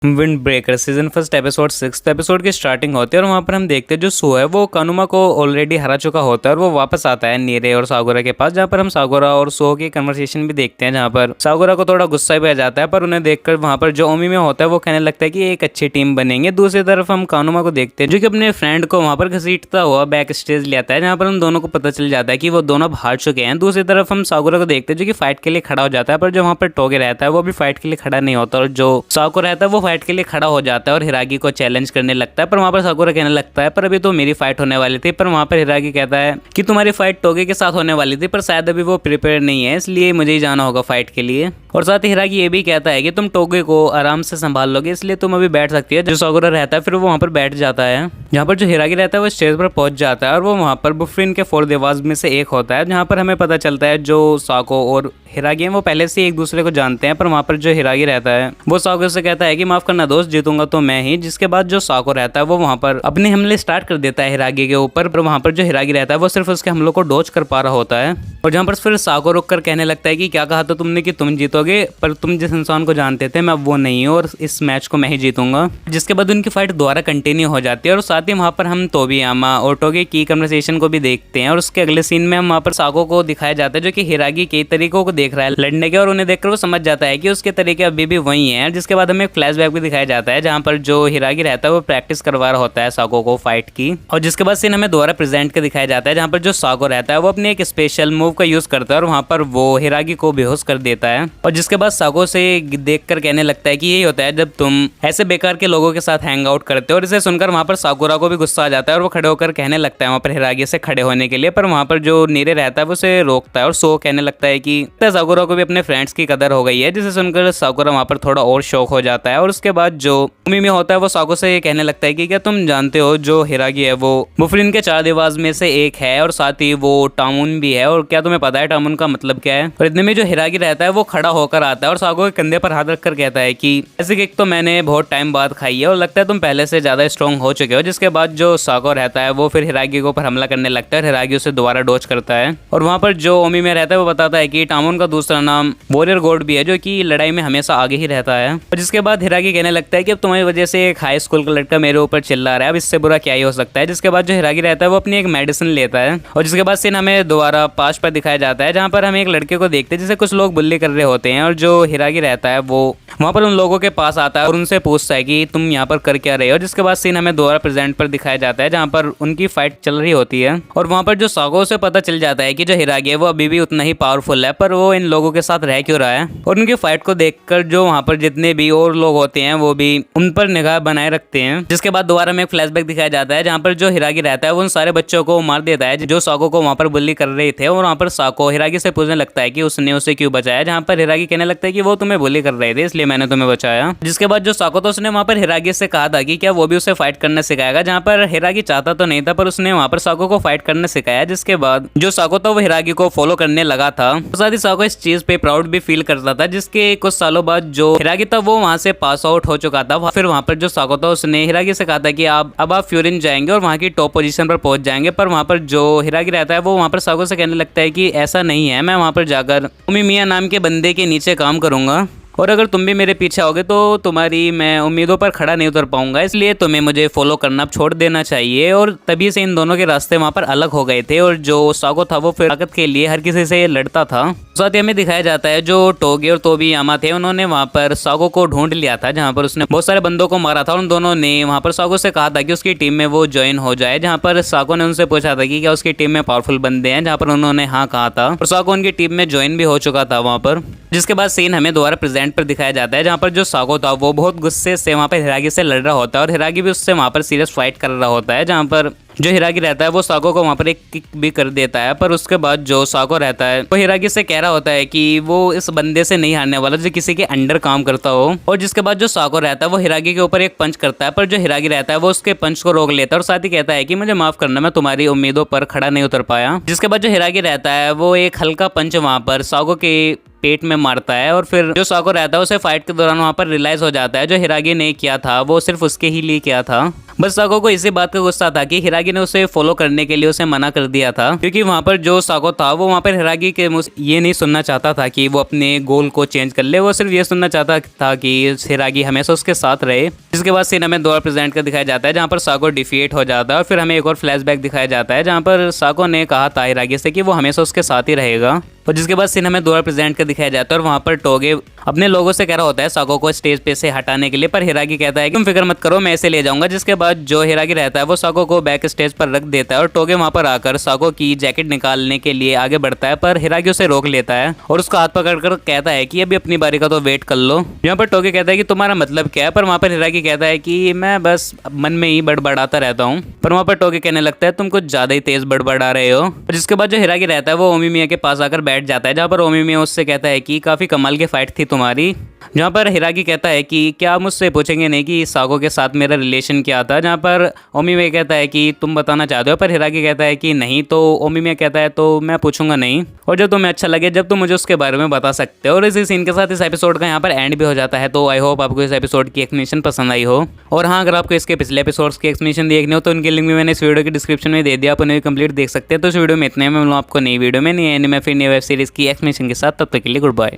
Wind breaker season first episode 6 episode की starting होती है और वहाँ पर हम देखते हैं जो सो है वो कानुमा को ऑलरेडी हरा चुका होता है और वो वापस आता है नीरे और सागोरा के पास, जहाँ पर हम सागोरा और सो की कन्वर्सेशन भी देखते हैं, जहाँ पर सागोरा को थोड़ा गुस्सा भी आ जाता है पर उन्हें देखकर वहाँ पर जो ओमी में होता है वो कहने लगता है कि एक अच्छी टीम बनेंगे। दूसरी तरफ हम कानुमा को देखते हैं जो कि अपने फ्रेंड को वहाँ पर घसीटता हुआ बैक स्टेज ले आता है, जहाँ पर हम दोनों को पता चल जाता है कि वो दोनों हार चुके हैं। दूसरी तरफ हम सागोरा को देखते हैं जो कि फाइट के लिए खड़ा हो जाता है, पर जो वहाँ पर टोगे रहता है वो भी फाइट के लिए खड़ा नहीं होता और जो साको रहता है वो फाइट के लिए खड़ा हो जाता है और हिरागी को चैलेंज करने लगता है। पर वहाँ पर साकुरा कहने लगता है पर अभी तो मेरी फाइट होने वाली थी, पर वहाँ पर हिरागी कहता है कि तुम्हारी फाइट टोगे के साथ होने वाली थी पर शायद अभी वो प्रिपेयर नहीं है, इसलिए मुझे ही जाना होगा फाइट के लिए। और साथ ही हिरागी ये भी कहता है कि तुम टोगे को आराम से संभाल लोगे इसलिए तुम अभी बैठ सकती है। जो साकुरा रहता है फिर वो वहाँ पर बैठ जाता है। यहाँ पर जो हिरागी रहता है वो स्टेज पर पहुंच जाता है और वो वहाँ पर बुफरिन के 4 देवास में से एक होता है, जहाँ पर हमें पता चलता है जो साको और हिरागी हैं वो पहले से एक दूसरे को जानते हैं। पर वहाँ पर जो हिरागी रहता है वो साको से कहता है कि माफ करना दोस्त, जीतूंगा तो मैं ही। जिसके बाद जो साको रहता है वो वहाँ पर अपने हमले स्टार्ट कर देता है हिरागी के ऊपर, पर वहाँ पर जो हिरागी रहता है वो सिर्फ उसके हमलों को डॉज कर पा रहा होता है। और जहाँ पर फिर साको रुक कर कहने लगता है कि क्या कहा था तुमने कि तुम जीतोगे, पर तुम जिस इंसान को जानते थे मैं वो नहीं हूँ और इस मैच को मैं ही जीतूंगा। जिसके बाद उनकी फाइट दोबारा कंटिन्यू हो जाती है और साथ ही वहाँ पर हम तोबियामा और टोगे की कन्वर्सेशन को भी देखते हैं। और उसके अगले सीन में हम वहाँ पर साको को दिखाया जाता है जो कि हिरागी के तरीकों को देख रहा है लड़ने के, और उन्हें देखकर वो समझ जाता है कि उसके तरीके अभी भी वही हैं। जिसके बाद हमें एक फ्लैशबैक भी दिखाया जाता है जहाँ पर जो हिरागी रहता है वो प्रैक्टिस करवा रहा होता है साको को फाइट की। और जिसके बाद सीन हमें दोबारा प्रेजेंट के दिखाया जाता है जहाँ पर जो साको रहता है वो अपने एक स्पेशल मूव का यूज करता है और वहाँ पर वो हिरागी को बेहोश कर देता है। और जिसके बाद साको से देखकर कहने लगता है कि यही होता है जब तुम ऐसे बेकार के लोगों के साथ हैंग आउट करते हो। और इसे सुनकर वहाँ पर साकुरा को भी गुस्सा आ जाता है और वो खड़े होकर कहने लगता है वहाँ पर हिरागी से खड़े होने के लिए, पर वहाँ पर जो नीरे रहता है वो उसे रोकता है और सो कहने लगता है कि साकुरा को भी अपने फ्रेंड्स की कदर हो गई है। जिसे सुनकर साकुरा वहाँ पर थोड़ा और शौक हो जाता है। और उसके बाद जो उमी में होता है वो साको से कहने लगता है कि क्या तुम जानते हो जो हिरागी है वो बुफरिन के 4 देवास में से एक है और साथ ही वो टामुन भी है, और क्या तुम्हें पता है टामुन का मतलब क्या है। और इतने में जो हिरागी रहता है वो खड़ा होकर आता है और साको के कंधे पर हाथ रखकर कहता है कि ऐसी केक तो मैंने बहुत टाइम बाद खाई है और लगता है तुम पहले से ज्यादा स्ट्रॉन्ग हो चुके हो। जिसके बाद जो साको रहता है वो फिर हिरागी के ऊपर हमला करने लगता है, हिरागी उसे दोबारा डॉज करता है। और वहाँ पर जो ओमी में रहता है वो बताता है कि टामुन का दूसरा नाम वॉरियर गॉड भी है जो कि लड़ाई में हमेशा आगे ही रहता है। और जिसके बाद हिरागी कहने लगता है कि अब तुम्हारी वजह से एक हाई स्कूल का लड़का मेरे ऊपर चिल्ला रहा है, अब इससे बुरा क्या ही हो सकता है। जिसके बाद जो हिरागी रहता है वो अपनी एक मेडिसिन लेता है और जिसके बाद सीन हमें दोबारा पास्ट पर दिखाया जाता है जहाँ पर हम एक लड़के को देखते हैं जिसे कुछ लोग बुल्ली कर रहे होते हैं। और जो हिरागी रहता है वो वहाँ पर उन लोगों के पास आता है और उनसे पूछता है कि तुम यहाँ पर कर क्या रहे हो। जिसके बाद सीन हमें दोबारा प्रेजेंट पर दिखाया जाता है जहाँ पर उनकी फाइट चल रही होती है और वहाँ पर जो सागो से पता चल जाता है कि जो हिरागी है वो अभी भी उतना ही पावरफुल है, पर वो इन लोगों के साथ रह क्यों रहा है। और उनकी फाइट को देखकर जो वहाँ पर जितने भी और लोग होते हैं वो भी उन पर निगाह बनाए रखते हैं। जिसके बाद दोबारा में एक फ्लैशबैक दिखाया जाता है जहाँ पर जो हिरागी रहता है वो उन सारे बच्चों को मार देता है जो साको को वहाँ पर बुल्ली कर रहे थे। और वहाँ पर साको हिरागी से पूछने लगता है कि उसने उसे क्यों बचाया, जहाँ पर हिरागी कहने लगता है कि वो तुम्हें बुल्ली कर रहे थे इसलिए मैंने तुम्हें बचाया। जिसके बाद जो साको था उसने वहाँ पर हिरागी से कहा था कि क्या वो भी उसे फाइट करना सिखाएगा, जहाँ पर हिरागी चाहता तो नहीं था पर उसने वहाँ पर साको को फाइट करना सिखाया। जिसके बाद जो साको था वो हिरागी को फॉलो करने लगा था। साथ ही साको इस चीज पे प्राउड भी फील करता था। जिसके कुछ सालों बाद जो हिरागी था वो वहाँ से पास आउट हो चुका था। फिर वहाँ पर जो साको था उसने हिरागी से कहा था कि अब आप फ्यूरिन जाएंगे और वहाँ की टॉप पोजीशन पर पहुंच जाएंगे। पर वहाँ पर जो हिरागी रहता है वो वहाँ पर साको से कहने लगता है कि ऐसा नहीं है, मैं वहाँ पर जाकर उमी मिया नाम के बंदे के नीचे काम करूंगा और अगर तुम भी मेरे पीछे आओगे तो तुम्हारी मैं उम्मीदों पर खड़ा नहीं उतर पाऊंगा, इसलिए तुम्हें मुझे फॉलो करना छोड़ देना चाहिए। और तभी से इन दोनों के रास्ते वहाँ पर अलग हो गए थे और जो साको था वो फिर ताकत के लिए हर किसी से लड़ता था। साथ ही हमें दिखाया जाता है जो टोगे और तोबियामा थे उन्होंने वहाँ पर साको को ढूंढ लिया था जहाँ पर उसने बहुत सारे बंदों को मारा था। उन दोनों ने वहाँ पर साको से कहा था कि उसकी टीम में वो ज्वाइन हो जाए, जहाँ पर साको ने उनसे पूछा था कि क्या उसकी टीम में पावरफुल बंदे हैं, जहाँ पर उन्होंने हाँ कहा था और साको उनकी टीम में ज्वाइन भी हो चुका था वहाँ पर। जिसके बाद सीन हमें दोबारा प्रेजेंट पर दिखाया जाता है जहाँ पर जो साको था वो बहुत गुस्से से वहाँ पर हिरागी से लड़ रहा होता है और हिरागी भी उससे वहाँ पर सीरियस फाइट कर रहा होता है, जहाँ पर जो हिरागी रहता है वो साको को वहाँ पर एक किक भी कर देता है। पर उसके बाद जो साको रहता है वो हिरागी से कह रहा होता है कि वो इस बंदे से नहीं हारने वाला जो किसी के अंडर काम करता हो। और जिसके बाद जो साको रहता है वो हिरागी के ऊपर एक पंच करता है, पर जो हिरागी रहता है वो उसके पंच को रोक लेता है और साथ ही कहता है कि मुझे माफ करना, मैं तुम्हारी उम्मीदों पर खड़ा नहीं उतर पाया। जिसके बाद जो हिरागी रहता है वो एक हल्का पंच वहाँ पर साको के पेट में मारता है और फिर जो साको रहता है उसे फाइट के दौरान वहाँ पर रियलाइज हो जाता है जो हिरागी ने किया था वो सिर्फ उसके ही लिए किया था। बस साको को इसी बात का गुस्सा था कि हिरागी ने उसे फॉलो करने के लिए उसे मना कर दिया था, क्योंकि वहाँ पर जो साको था वो वहाँ पर हिरागी के ये नहीं सुनना चाहता था कि वो अपने गोल को चेंज कर ले, वो सिर्फ ये सुनना चाहता था कि हिरागी हमेशा उसके साथ रहे। जिसके बाद सीन हमें दोबारा प्रेजेंट कर दिखाया जाता है जहाँ पर साको डिफीट हो जाता है और फिर हमें एक और फ्लैशबैक दिखाया जाता है जहाँ पर साको ने कहा था हिरागी से कि वो हमेशा उसके साथ ही रहेगा। और जिसके बाद सीन हमें दोबारा प्रेजेंट कर दिखाया जाता है और वहाँ पर टोगे अपने लोगों से कह रहा होता है साको को स्टेज पे से हटाने के लिए, पर हिरागी कहता है कि तुम फिक्र मत करो मैं ऐसे ले जाऊंगा। जिसके बाद जो हिरागी रहता है वो साको को बैक स्टेज पर रख देता है और टोगे वहाँ पर आकर साको की जैकेट निकालने के लिए आगे बढ़ता है, पर हिरागी उसे रोक लेता है और उसका हाथ पकड़कर कहता है कि अभी अपनी बारी का तो वेट कर लो। यहाँ पर टोगे कहता है कि तुम्हारा मतलब क्या है, पर वहाँ पर हिरागी कहता है कि मैं बस मन में ही बड़बड़ाता रहता हूँ। पर वहाँ पर टोगे कहने लगता है तुम कुछ ज्यादा ही तेज बड़बड़ा रहे हो। जिसके बाद जो हिरागी रहता है वो ओमिमिया के पास आकर बैठ जाता है जहाँ पर ओमिमिया उससे कहता है कि काफी कमाल की फाइट थी तुम्हारी। जहाँ पर हिरागी कहता है कि क्या आप मुझसे पूछेंगे नहीं कि साको के साथ मेरा रिलेशन क्या था, जहाँ पर ओमिमिया कहता है कि तुम बताना चाहते हो, पर हिरागी कहता है कि नहीं। तो ओमिमिया कहता है तो मैं पूछूंगा नहीं, और जब तुम्हें अच्छा लगे जब तुम मुझे उसके बारे में बता सकते हो। और इसी सीन के साथ इस एपिसोड का यहाँ पर एंड भी हो जाता है। तो आई होप आपको इस एपिसोड की एक्सप्लेनेशन पसंद आई हो। और हाँ, अगर आपको इसके पिछले एपिसोड्स की एक्सप्लेनेशन देखनी हो तो उनकी लिंक भी मैंने इस वीडियो की डिस्क्रिप्शन में दे दिया, आप उन्हें भी कंप्लीट देख सकते हैं। तो इस वीडियो में इतने में मिलूँ आपको नई वीडियो में नई एनिमे फिर नई वेब सीरीज की एक्सप्लेनेशन के साथ। तब तक के लिए गुड बाय।